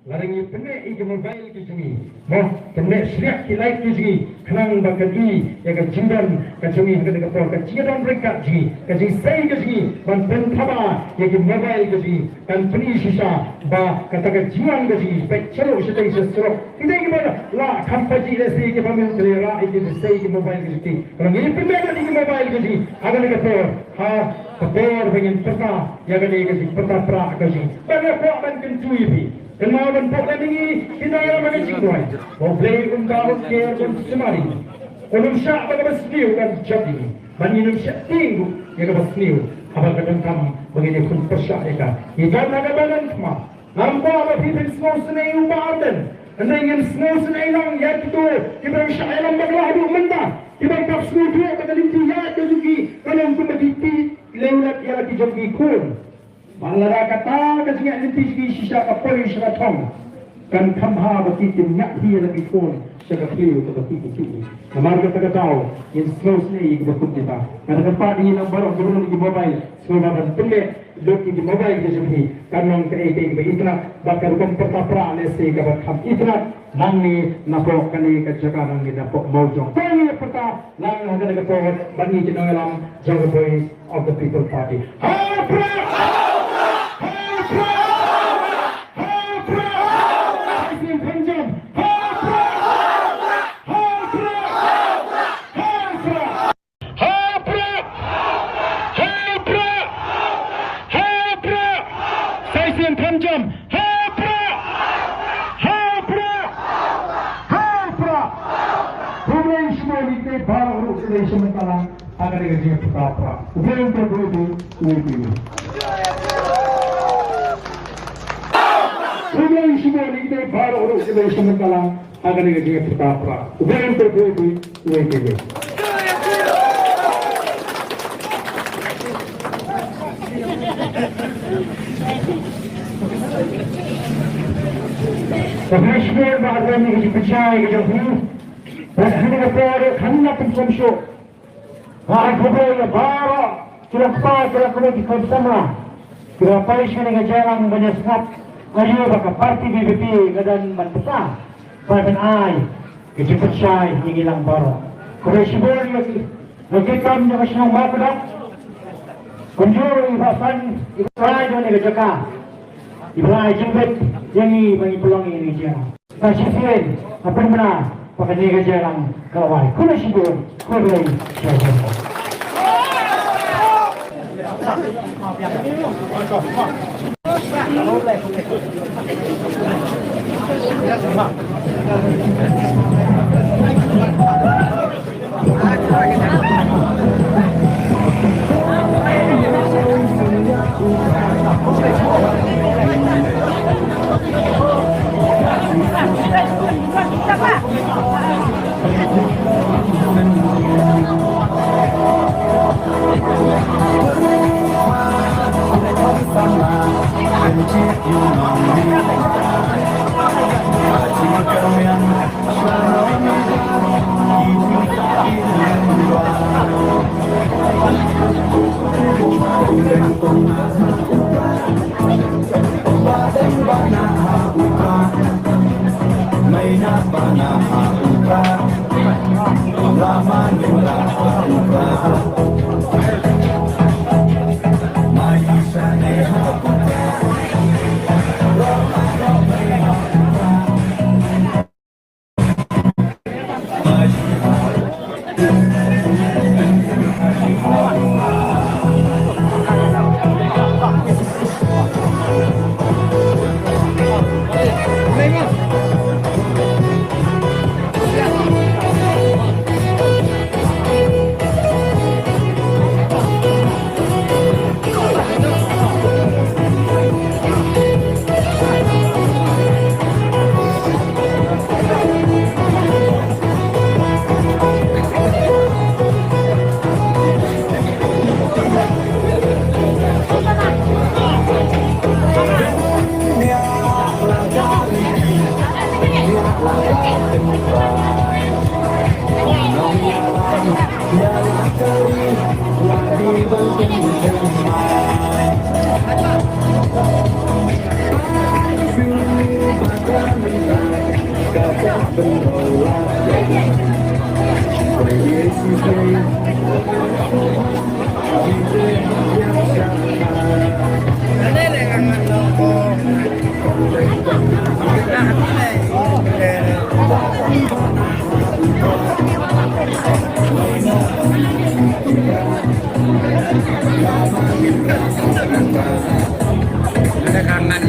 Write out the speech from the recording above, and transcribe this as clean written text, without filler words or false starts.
Larangi penek igi mobile ke sini. Moh penek sliak ki like ke sini. Kenang bakagi ya ke jindan ke sini ke kapor ke jiran mereka sini. Ke sini sai ke sini. Man pentaba ya ke mobile ke sini. Kan peni sisa ba kata ke jiran ke sini. Baik celo sedang sesuatu. Kita ke mana? La kampaji resi ke pamen selera igi sai ke mobile ke sini. Kalau ini penek igi mobile ke sini. Agar ke kapor ha kapor pengen peta ya ke sini peta pra ke sini. Banyak kau akan kentuibi. Kenal bentuk lagi kita yang mana cingguai. Boleh ungkap ke semari. Kalau syak pada besniu kan jadi. Bani syak tinggu ya ke besniu. Apa kadang kam begini pun persyak ya kan. Ikan naga badan semua. Nampak apa pipin semua senai ubaran. Anda ingin semua senai lang ya itu. Kita syak yang berlah dulu mentah. Kita kap semua dia pada linti ya itu juga. Kalau untuk berhenti lewat ya dijogi kun. Malara kata kasih nanti sisa kapoi seratong kan kamha bagi tinyak dia lebih pun secara clear tetapi itu. Namar kita tahu yang seterusnya ini berikut kita. Karena tempat ini nampak turun di mobile semua dan pendek dok di mobile ke sini kanong ke internet bakal komputer lesi ke bakal internet nangi napok kani ke sekarang ni napok mojong. Kali pertama lang ada ke pohon bani jenang alam jaga boys of the people party. Sementara agar dia berapa? Bukan terbunuh VPP. Bukan semua ini baru urus sementara agar dia berapa? Bukan terbunuh VPP. Profesional bahagian ini dipercaya kepada Presiden negara kena pensumsu. Aku ya baru kira komunikasi bersama. Kira Paishan dengan jalan menyesat. Ayo baka parti VPP kedan mentesa. Pada ai kejeput syai yang hilang baru. Kau sibuk lagi kam yang senang makan. Kunjur ibasan ibarai dengan negara. Ibarai jemput yang ini bagi peluang ini dia. Kasih sien apa benar? Pakai niaga jalan kawai. Kuna sibuk, kuna lagi. ada kangen